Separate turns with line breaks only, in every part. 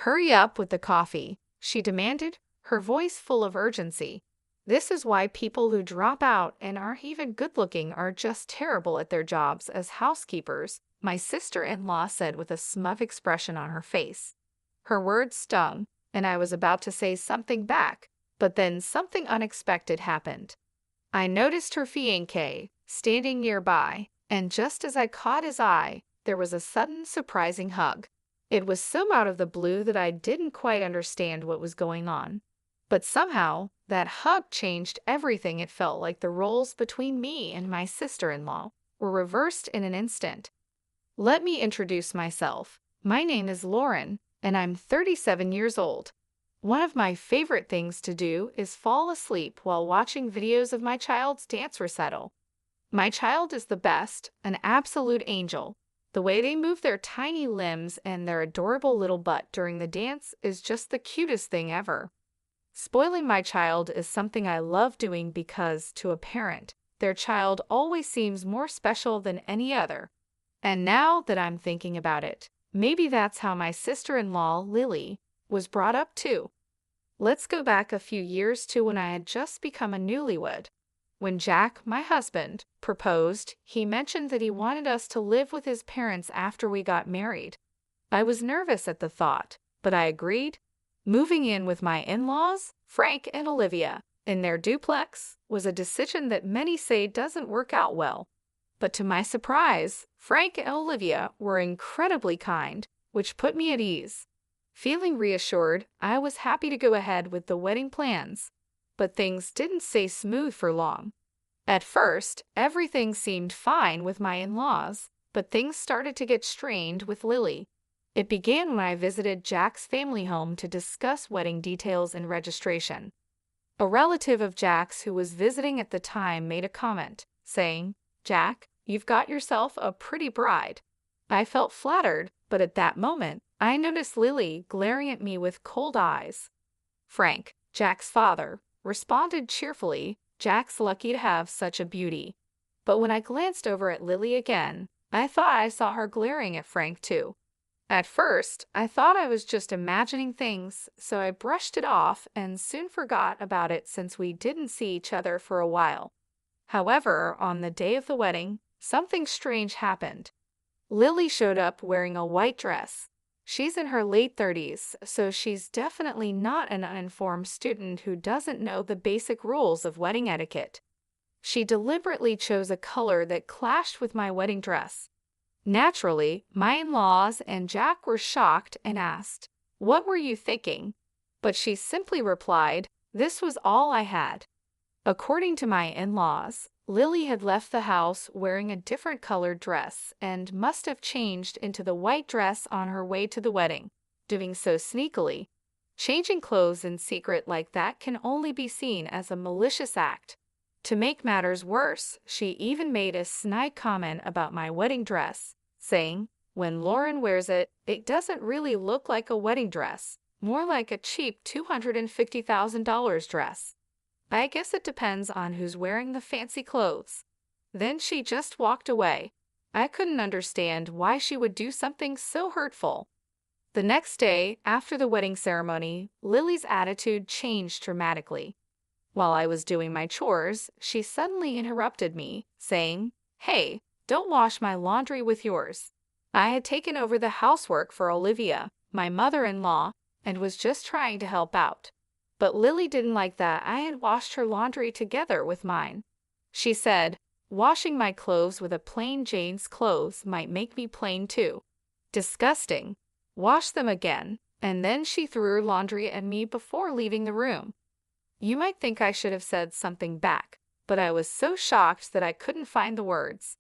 "Hurry up with the coffee," she demanded, her voice full of urgency. "This is why people who drop out and aren't even good-looking are just terrible at their jobs as housekeepers," my sister-in-law said with a smug expression on her face. Her words stung, and I was about to say something back, but then something unexpected happened. I noticed her fiancé standing nearby, and just as I caught his eye, there was a sudden, surprising hug. It was so out of the blue that I didn't quite understand what was going on. But somehow, that hug changed everything. It felt like the roles between me and my sister-in-law were reversed in an instant. Let me introduce myself. My name is Lauren, and I'm 37 years old. One of my favorite things to do is fall asleep while watching videos of my child's dance recital. My child is the best, an absolute angel. The way they move their tiny limbs and their adorable little butt during the dance is just the cutest thing ever. Spoiling my child is something I love doing because, to a parent, their child always seems more special than any other. And now that I'm thinking about it, maybe that's how my sister-in-law, Lily, was brought up too. Let's go back a few years to when I had just become a newlywed. When Jack, my husband, proposed, he mentioned that he wanted us to live with his parents after we got married. I was nervous at the thought, but I agreed. Moving in with my in-laws, Frank and Olivia, in their duplex, was a decision that many say doesn't work out well. But to my surprise, Frank and Olivia were incredibly kind, which put me at ease. Feeling reassured, I was happy to go ahead with the wedding plans. But things didn't stay smooth for long. At first, everything seemed fine with my in-laws, but things started to get strained with Lily. It began when I visited Jack's family home to discuss wedding details and registration. A relative of Jack's who was visiting at the time made a comment, saying, "Jack, you've got yourself a pretty bride." I felt flattered, but at that moment, I noticed Lily glaring at me with cold eyes. Frank, Jack's father, responded cheerfully, "Jack's lucky to have such a beauty." But when I glanced over at Lily again, I thought I saw her glaring at Frank too. At first, I thought I was just imagining things, so I brushed it off and soon forgot about it since we didn't see each other for a while. However, on the day of the wedding, something strange happened. Lily showed up wearing a white dress. She's in her late 30s, so she's definitely not an uninformed student who doesn't know the basic rules of wedding etiquette. She deliberately chose a color that clashed with my wedding dress. Naturally, my in-laws and Jack were shocked and asked, "What were you thinking?" But she simply replied, "This was all I had." According to my in-laws, Lily had left the house wearing a different colored dress and must have changed into the white dress on her way to the wedding, doing so sneakily. Changing clothes in secret like that can only be seen as a malicious act. To make matters worse, she even made a snide comment about my wedding dress, saying, "When Lauren wears it, it doesn't really look like a wedding dress, more like a cheap $250,000 dress. I guess it depends on who's wearing the fancy clothes." Then she just walked away. I couldn't understand why she would do something so hurtful. The next day, after the wedding ceremony, Lily's attitude changed dramatically. While I was doing my chores, she suddenly interrupted me, saying, "Hey, don't wash my laundry with yours." I had taken over the housework for Olivia, my mother-in-law, and was just trying to help out. But Lily didn't like that I had washed her laundry together with mine. She said, "Washing my clothes with a plain Jane's clothes might make me plain too. Disgusting. Wash them again." And then she threw her laundry at me before leaving the room. You might think I should have said something back, but I was so shocked that I couldn't find the words.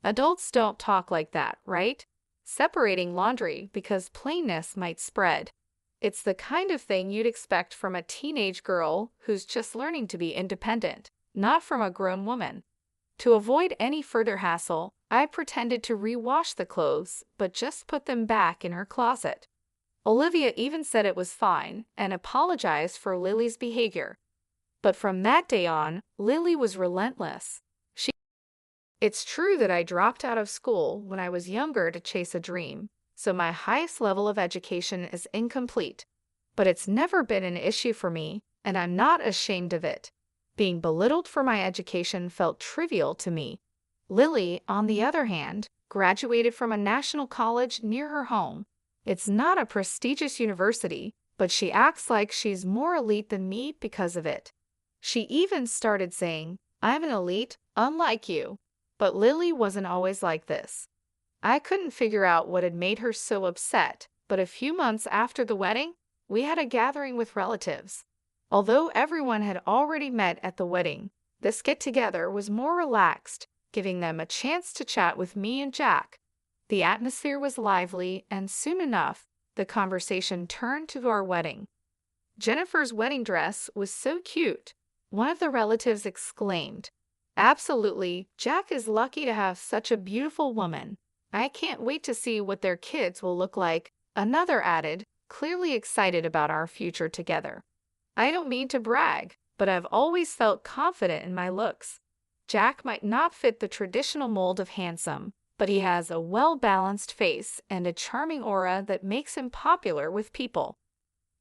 Adults don't talk like that, right? Separating laundry because plainness might spread. It's the kind of thing you'd expect from a teenage girl who's just learning to be independent, not from a grown woman. To avoid any further hassle, I pretended to rewash the clothes, but just put them back in her closet. Olivia even said it was fine and apologized for Lily's behavior. But from that day on, Lily was relentless. It's true that I dropped out of school when I was younger to chase a dream, so my highest level of education is incomplete. But it's never been an issue for me, and I'm not ashamed of it. Being belittled for my education felt trivial to me. Lily, on the other hand, graduated from a national college near her home. It's not a prestigious university, but she acts like she's more elite than me because of it. She even started saying, "I'm an elite, unlike you." But Lily wasn't always like this. I couldn't figure out what had made her so upset, but a few months after the wedding, we had a gathering with relatives. Although everyone had already met at the wedding, this get-together was more relaxed, giving them a chance to chat with me and Jack. The atmosphere was lively, and soon enough, the conversation turned to our wedding. Jennifer's wedding dress was so cute, one of the relatives exclaimed. "Absolutely, Jack is lucky to have such a beautiful woman. I can't wait to see what their kids will look like," another added, clearly excited about our future together. I don't mean to brag, but I've always felt confident in my looks. Jack might not fit the traditional mold of handsome, but he has a well-balanced face and a charming aura that makes him popular with people.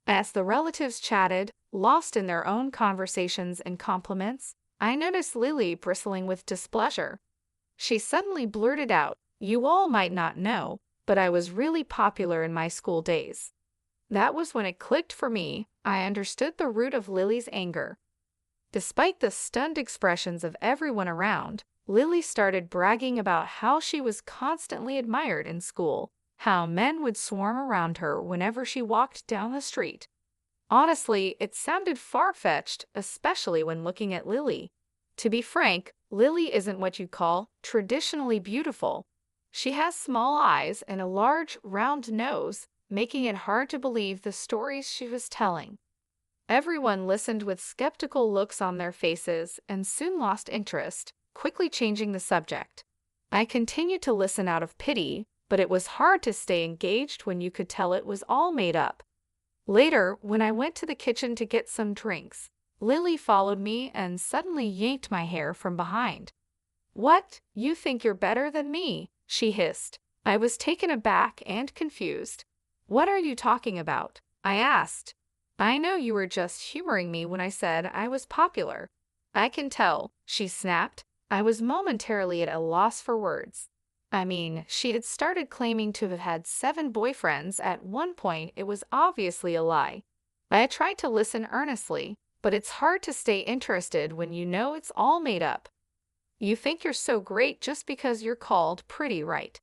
As the relatives chatted, lost in their own conversations and compliments, I noticed Lily bristling with displeasure. She suddenly blurted out, "You all might not know, but I was really popular in my school days." That was when it clicked for me. I understood the root of Lily's anger. Despite the stunned expressions of everyone around, Lily started bragging about how she was constantly admired in school, how men would swarm around her whenever she walked down the street. Honestly, it sounded far-fetched, especially when looking at Lily. To be frank, Lily isn't what you'd call traditionally beautiful. She has small eyes and a large, round nose, making it hard to believe the stories she was telling. Everyone listened with skeptical looks on their faces and soon lost interest, quickly changing the subject. I continued to listen out of pity, but it was hard to stay engaged when you could tell it was all made up. Later, when I went to the kitchen to get some drinks, Lily followed me and suddenly yanked my hair from behind. "What? You think you're better than me?" she hissed. I was taken aback and confused. "What are you talking about?" I asked. "I know you were just humoring me when I said I was popular." "I can tell," she snapped. I was momentarily at a loss for words. I mean, she had started claiming to have had 7 boyfriends at one point. It was obviously a lie. I had tried to listen earnestly, but it's hard to stay interested when you know it's all made up. "You think you're so great just because you're called pretty, right?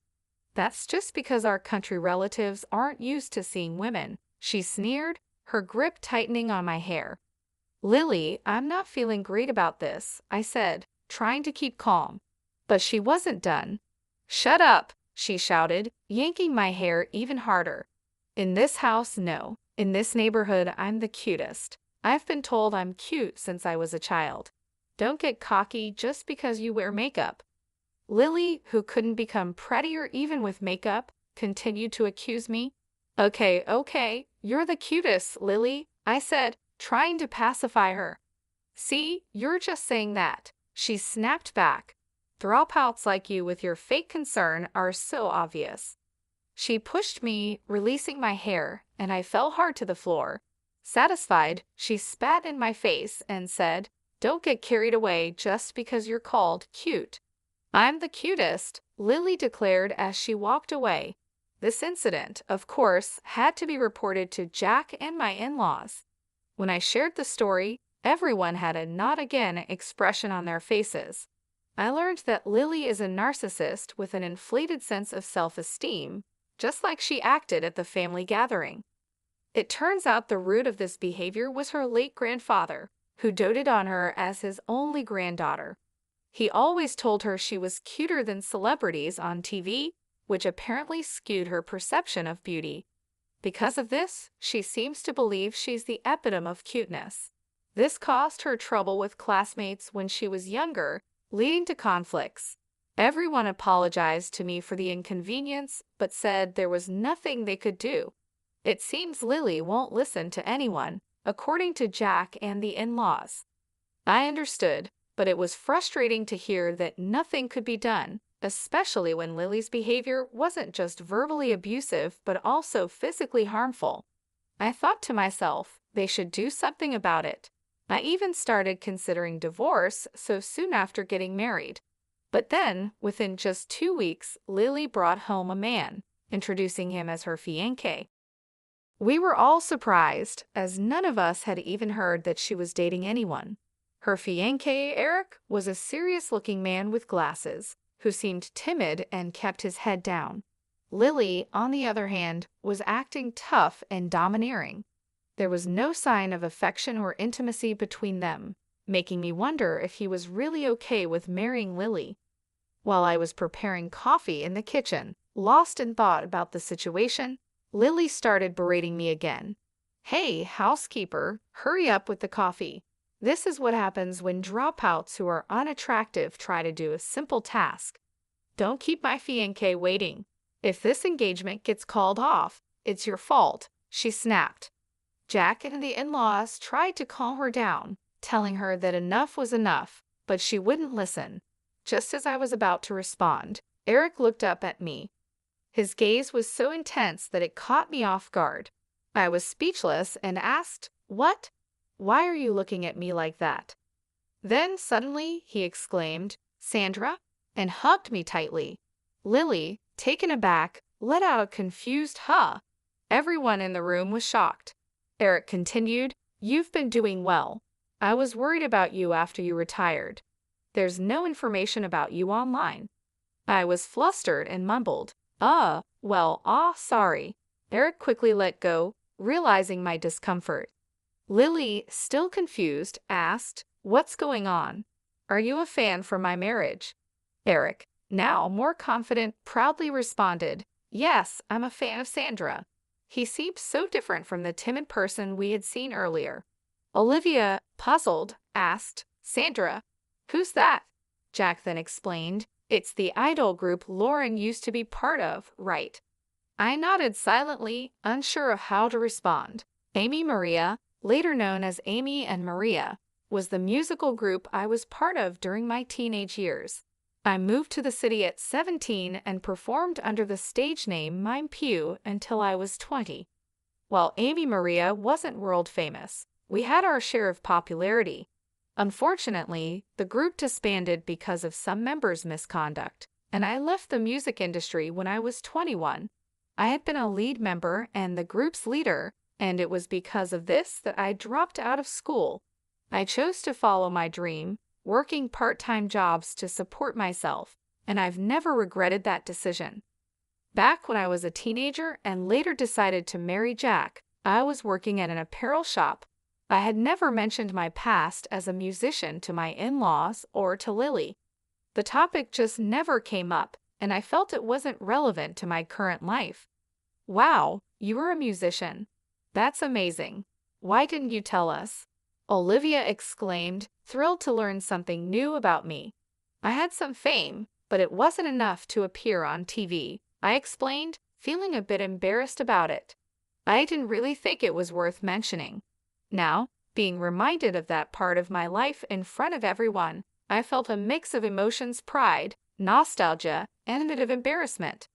That's just because our country relatives aren't used to seeing women," she sneered, her grip tightening on my hair. "Lily, I'm not feeling great about this," I said, trying to keep calm. But she wasn't done. "Shut up," she shouted, yanking my hair even harder. "In this house, no. In this neighborhood, I'm the cutest. I've been told I'm cute since I was a child. Don't get cocky just because you wear makeup." Lily, who couldn't become prettier even with makeup, continued to accuse me. Okay, you're the cutest, Lily," I said, trying to pacify her. "See, you're just saying that," she snapped back. "Dropouts like you with your fake concern are so obvious." She pushed me, releasing my hair, and I fell hard to the floor. Satisfied, she spat in my face and said, "Don't get carried away just because you're called cute." "I'm the cutest," Lily declared as she walked away. This incident, of course, had to be reported to Jack and my in-laws. When I shared the story, everyone had a "not again" expression on their faces. I learned that Lily is a narcissist with an inflated sense of self-esteem, just like she acted at the family gathering. It turns out the root of this behavior was her late grandfather, who doted on her as his only granddaughter. He always told her she was cuter than celebrities on TV, which apparently skewed her perception of beauty. Because of this, she seems to believe she's the epitome of cuteness. This caused her trouble with classmates when she was younger, leading to conflicts. Everyone apologized to me for the inconvenience, but said there was nothing they could do. It seems Lily won't listen to anyone, according to Jack and the in-laws. I understood, but it was frustrating to hear that nothing could be done, especially when Lily's behavior wasn't just verbally abusive but also physically harmful. I thought to myself, they should do something about it. I even started considering divorce so soon after getting married. But then, within just 2 weeks, Lily brought home a man, introducing him as her fiancé. We were all surprised, as none of us had even heard that she was dating anyone. Her fiancé, Eric, was a serious-looking man with glasses, who seemed timid and kept his head down. Lily, on the other hand, was acting tough and domineering. There was no sign of affection or intimacy between them, making me wonder if he was really okay with marrying Lily. While I was preparing coffee in the kitchen, lost in thought about the situation, Lily started berating me again. "Hey, housekeeper, hurry up with the coffee. This is what happens when dropouts who are unattractive try to do a simple task. Don't keep my fiancé waiting. If this engagement gets called off, it's your fault," she snapped. Jack and the in-laws tried to calm her down, telling her that enough was enough, but she wouldn't listen. Just as I was about to respond, Eric looked up at me. His gaze was so intense that it caught me off guard. I was speechless and asked, "What? Why are you looking at me like that?" Then suddenly he exclaimed, "Sandra," and hugged me tightly. Lily, taken aback, let out a confused "huh." Everyone in the room was shocked. Eric continued, "You've been doing well. I was worried about you after you retired. There's no information about you online." I was flustered and mumbled, sorry." Eric quickly let go, realizing my discomfort. Lily, still confused, asked, "What's going on? Are you a fan for my marriage?" Eric, now more confident, proudly responded, "Yes, I'm a fan of Sandra." He seemed so different from the timid person we had seen earlier. Olivia, puzzled, asked, "Sandra, who's that?" Jack then explained, "It's the idol group Lauren used to be part of, right?" I nodded silently, unsure of how to respond. Amy Maria, later known as Amy and Maria, was the musical group I was part of during my teenage years. I moved to the city at 17 and performed under the stage name Mime Pew until I was 20. While Amy Maria wasn't world famous, we had our share of popularity. Unfortunately, the group disbanded because of some members' misconduct, and I left the music industry when I was 21. I had been a lead member and the group's leader, and it was because of this that I dropped out of school. I chose to follow my dream, working part-time jobs to support myself, and I've never regretted that decision. Back when I was a teenager and later decided to marry Jack, I was working at an apparel shop. I had never mentioned my past as a musician to my in-laws or to Lily. The topic just never came up, and I felt it wasn't relevant to my current life. "Wow, you were a musician. That's amazing. Why didn't you tell us?" Olivia exclaimed, thrilled to learn something new about me. "I had some fame, but it wasn't enough to appear on TV," I explained, feeling a bit embarrassed about it. I didn't really think it was worth mentioning. Now, being reminded of that part of my life in front of everyone, I felt a mix of emotions: pride, nostalgia, and a bit of embarrassment.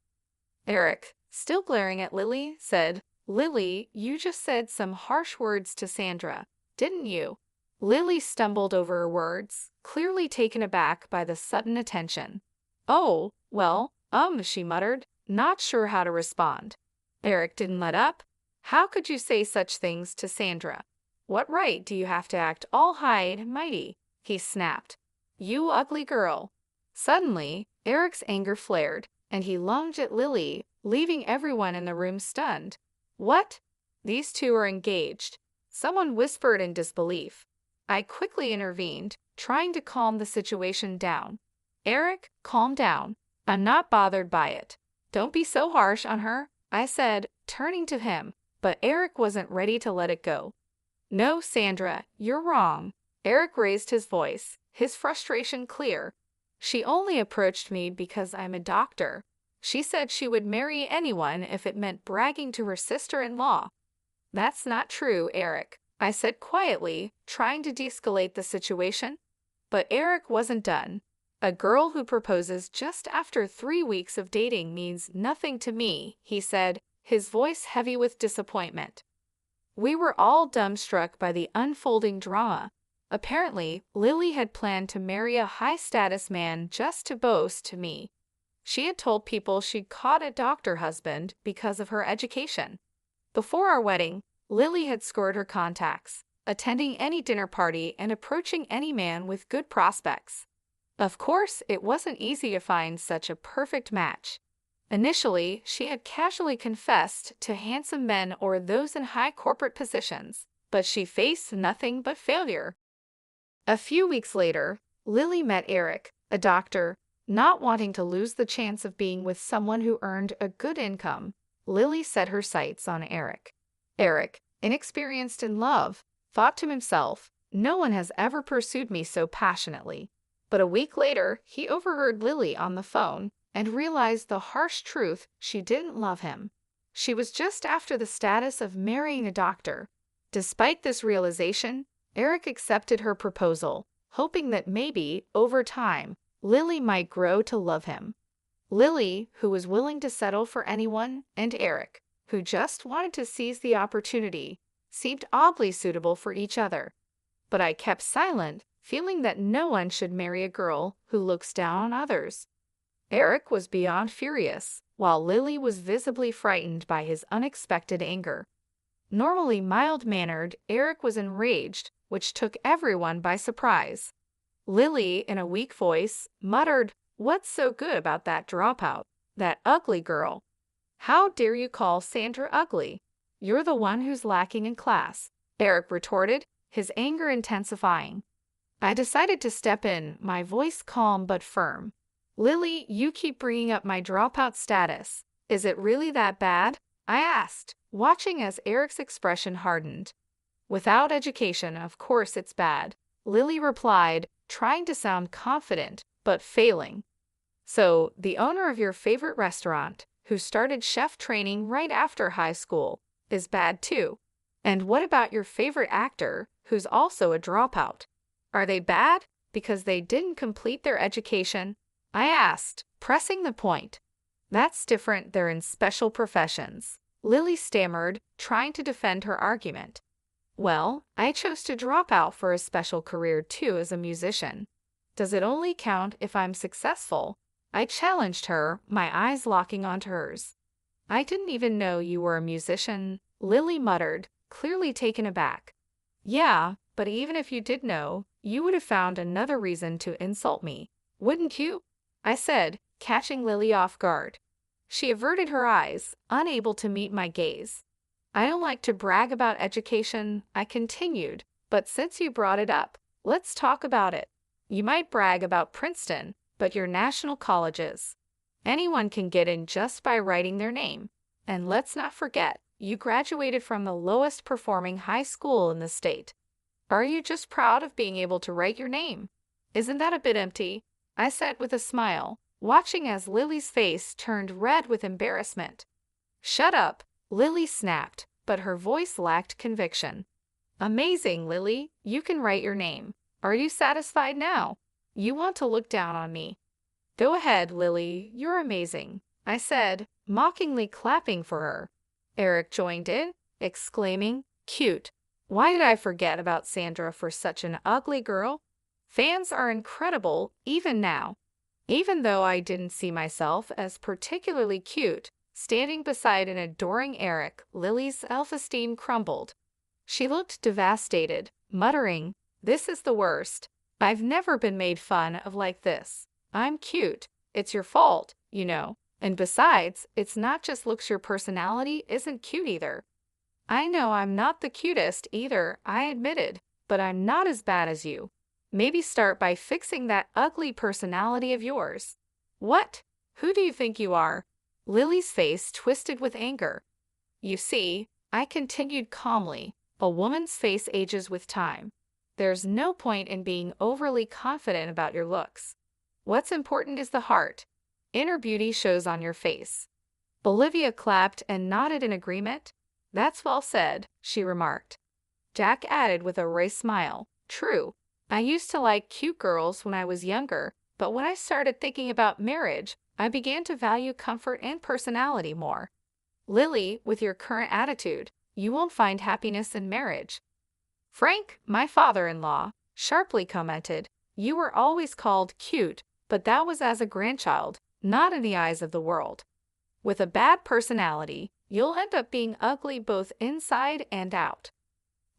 Eric, still glaring at Lily, said, "Lily, you just said some harsh words to Sandra, didn't you?" Lily stumbled over her words, clearly taken aback by the sudden attention. "Oh, well, she muttered, not sure how to respond. Eric didn't let up. "How could you say such things to Sandra? What right do you have to act all high and mighty?" he snapped. "You ugly girl." Suddenly, Eric's anger flared, and he lunged at Lily, leaving everyone in the room stunned. "What? These two are engaged," someone whispered in disbelief. I quickly intervened, trying to calm the situation down. "Eric, calm down. I'm not bothered by it. Don't be so harsh on her," I said, turning to him, but Eric wasn't ready to let it go. "No, Sandra, you're wrong." Eric raised his voice, his frustration clear. "She only approached me because I'm a doctor. She said she would marry anyone if it meant bragging to her sister-in-law." "That's not true, Eric," I said quietly, trying to de-escalate the situation. But Eric wasn't done. A girl who proposes just after 3 weeks of dating means nothing to me, he said, his voice heavy with disappointment. We were all dumbstruck by the unfolding drama. Apparently, Lily had planned to marry a high-status man just to boast to me. She had told people she'd caught a doctor husband because of her education. Before our wedding, Lily had scored her contacts, attending any dinner party and approaching any man with good prospects. Of course, it wasn't easy to find such a perfect match. Initially, she had casually confessed to handsome men or those in high corporate positions, but she faced nothing but failure. A few weeks later, Lily met Eric, a doctor. Not wanting to lose the chance of being with someone who earned a good income, Lily set her sights on Eric. Eric, inexperienced in love, thought to himself, "No one has ever pursued me so passionately." But a week later, he overheard Lily on the phone and realized the harsh truth: she didn't love him. She was just after the status of marrying a doctor. Despite this realization, Eric accepted her proposal, hoping that maybe, over time, Lily might grow to love him. Lily, who was willing to settle for anyone, and Eric, who just wanted to seize the opportunity, seemed oddly suitable for each other. But I kept silent, feeling that no one should marry a girl who looks down on others. Eric was beyond furious, while Lily was visibly frightened by his unexpected anger. Normally mild-mannered, Eric was enraged, which took everyone by surprise. Lily, in a weak voice, muttered, "What's so good about that dropout? That ugly girl? How dare you call Sandra ugly? You're the one who's lacking in class," Eric retorted, his anger intensifying. I decided to step in, my voice calm but firm. "Lily, you keep bringing up my dropout status. Is it really that bad?" I asked, watching as Eric's expression hardened. "Without education, of course it's bad," Lily replied, trying to sound confident, but failing. "So, the owner of your favorite restaurant, who started chef training right after high school, is bad too. And what about your favorite actor, who's also a dropout? Are they bad because they didn't complete their education?" I asked, pressing the point. "That's different, they're in special professions," Lily stammered, trying to defend her argument. "Well, I chose to drop out for a special career too as a musician. Does it only count if I'm successful?" I challenged her, my eyes locking onto hers. "I didn't even know you were a musician," Lily muttered, clearly taken aback. "Yeah, but even if you did know, you would have found another reason to insult me, wouldn't you?" I said, catching Lily off guard. She averted her eyes, unable to meet my gaze. "I don't like to brag about education," I continued, "but since you brought it up, let's talk about it. You might brag about Princeton, but your national colleges. Anyone can get in just by writing their name. And let's not forget, you graduated from the lowest performing high school in the state. Are you just proud of being able to write your name? Isn't that a bit empty?" I said with a smile, watching as Lily's face turned red with embarrassment. "Shut up," Lily snapped, but her voice lacked conviction. "Amazing, Lily, you can write your name. Are you satisfied now? You want to look down on me?" "Go ahead, Lily, you're amazing," I said, mockingly clapping for her. Eric joined in, exclaiming, "Cute. Why did I forget about Sandra for such an ugly girl? Fans are incredible, even now." Even though I didn't see myself as particularly cute, standing beside an adoring Eric, Lily's self-esteem crumbled. She looked devastated, muttering, "This is the worst. I've never been made fun of like this. I'm cute. It's your fault, you know. And besides, it's not just looks, your personality isn't cute either." "I know I'm not the cutest either," I admitted, "but I'm not as bad as you. Maybe start by fixing that ugly personality of yours." "What? Who do you think you are?" Lily's face twisted with anger. "You see," I continued calmly, "a woman's face ages with time. There's no point in being overly confident about your looks. What's important is the heart. Inner beauty shows on your face." Olivia clapped and nodded in agreement. "That's well said," she remarked. Jack added with a wry smile, "True. I used to like cute girls when I was younger, But when I started thinking about marriage, I began to value comfort and personality more. Lily, with your current attitude, you won't find happiness in marriage. Frank, my father-in-law, sharply commented, you were always called cute, but that was as a grandchild, not in the eyes of the world. With a bad personality, you'll end up being ugly both inside and out.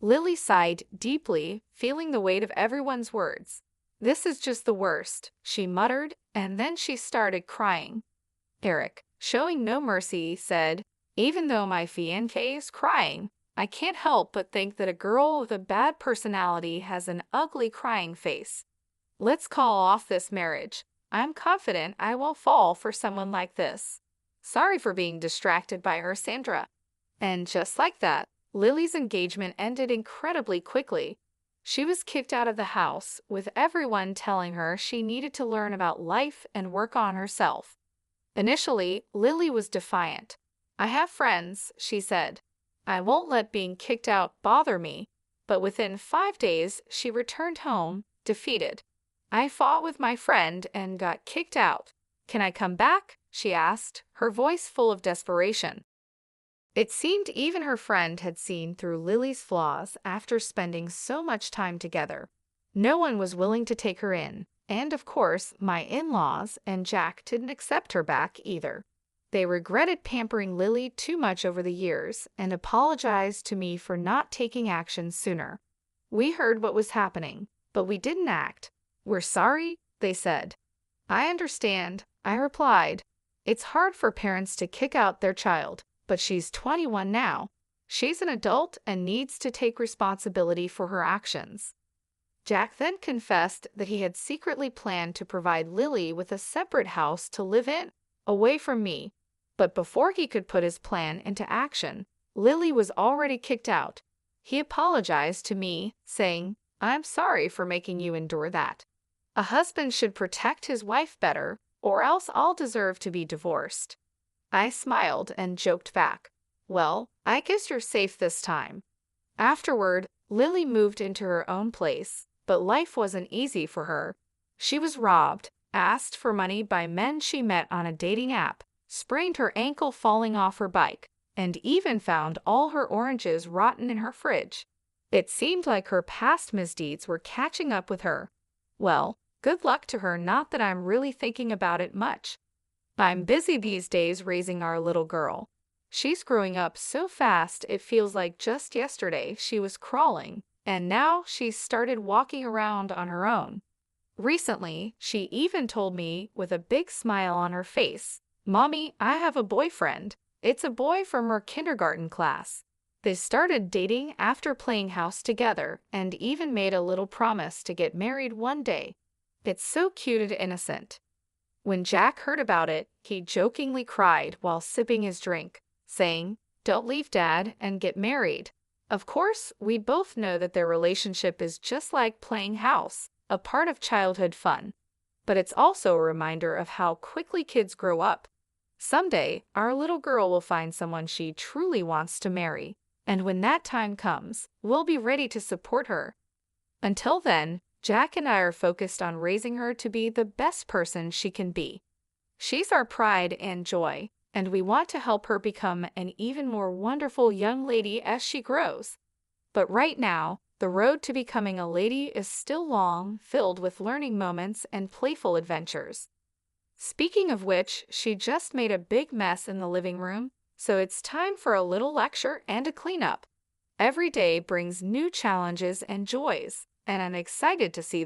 Lily sighed deeply, feeling the weight of everyone's words. This is just the worst, she muttered, and then she started crying. Eric, showing no mercy, said, even though my fiancé is crying, I can't help but think that a girl with a bad personality has an ugly crying face. Let's call off this marriage. I'm confident I will fall for someone like this. Sorry for being distracted by her, Sandra. And just like that, Lily's engagement ended incredibly quickly. She was kicked out of the house, with everyone telling her she needed to learn about life and work on herself. Initially, Lily was defiant. I have friends, she said. I won't let being kicked out bother me. But within 5 days, she returned home, defeated. I fought with my friend and got kicked out. Can I come back? She asked, her voice full of desperation. It seemed even her friend had seen through Lily's flaws after spending so much time together. No one was willing to take her in, and of course, my in-laws and Jack didn't accept her back either. They regretted pampering Lily too much over the years and apologized to me for not taking action sooner. We heard what was happening, but we didn't act. We're sorry, they said. I understand, I replied. It's hard for parents to kick out their child, but she's 21 now. She's an adult and needs to take responsibility for her actions. Jack then confessed that he had secretly planned to provide Lily with a separate house to live in, away from me. But before he could put his plan into action, Lily was already kicked out. He apologized to me, saying, I'm sorry for making you endure that. A husband should protect his wife better, or else I'll deserve to be divorced. I smiled and joked back, well, I guess you're safe this time. Afterward, Lily moved into her own place, but life wasn't easy for her. She was robbed, asked for money by men she met on a dating app, sprained her ankle falling off her bike, and even found all her oranges rotten in her fridge. It seemed like her past misdeeds were catching up with her. Well, good luck to her, not that I'm really thinking about it much. I'm busy these days raising our little girl. She's growing up so fast it feels like just yesterday she was crawling, and now she's started walking around on her own. Recently, she even told me with a big smile on her face, Mommy, I have a boyfriend. It's a boy from her kindergarten class. They started dating after playing house together and even made a little promise to get married one day. It's so cute and innocent. When Jack heard about it, he jokingly cried while sipping his drink, saying, Don't leave Dad and get married. Of course, we both know that their relationship is just like playing house, a part of childhood fun. But it's also a reminder of how quickly kids grow up. Someday, our little girl will find someone she truly wants to marry, and when that time comes, we'll be ready to support her. Until then, Jack and I are focused on raising her to be the best person she can be. She's our pride and joy, and we want to help her become an even more wonderful young lady as she grows. But right now, the road to becoming a lady is still long, filled with learning moments and playful adventures. Speaking of which, she just made a big mess in the living room, so it's time for a little lecture and a cleanup. Every day brings new challenges and joys, and I'm excited to see